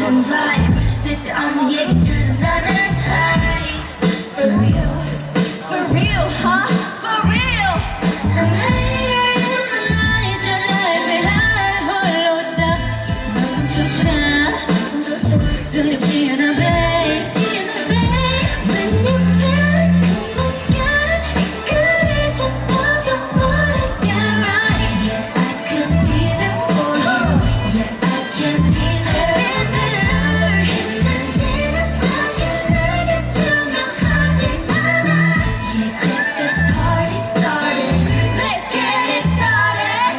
같은 vibe 쓸데없는 얘기들은 나는 사이 For real, for real, huh? For real 난 하이를 나의 저자의 배알 홀로 써 너무 좋잖아 수렵지 않아 babe When you feel it come again 이끌리지 너도 모르게 right Yeah, I could be there for you Yeah, I can be there never 힘든지는 딱히 내게 중요하지 않아 Yeah, get this party started Let's get it started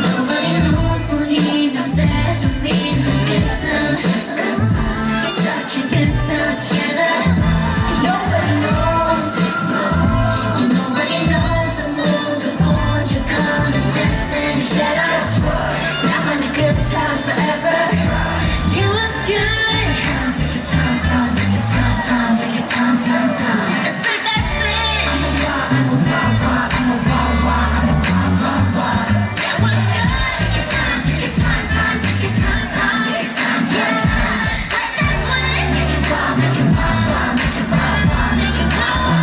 Nobody knows 우리 남자로 믿는 good times It's such a good times together Nobody knows Nobody knows 아무도 본적없는 dance in the shadows 나만의 good time forever You was good Take your time, take your time, take your time Let's take that split I'm a wah, That was good Take your time, take your time, take your time, take your time Let's let that switch Make it wow, make it wow, make it wow, make it wow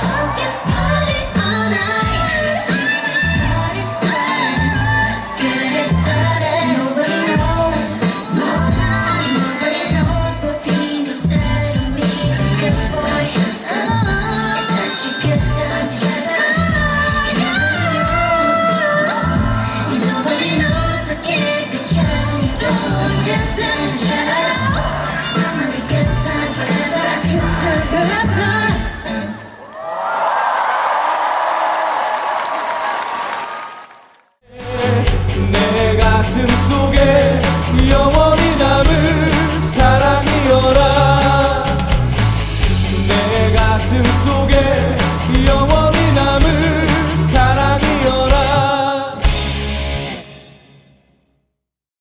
함께 party all night Party started Let's get it started Nobody knows Nobody knows 뭘 피는대로 믿는 good boy It's such a good time together Nobody knows the kid, the child, dance in the shadows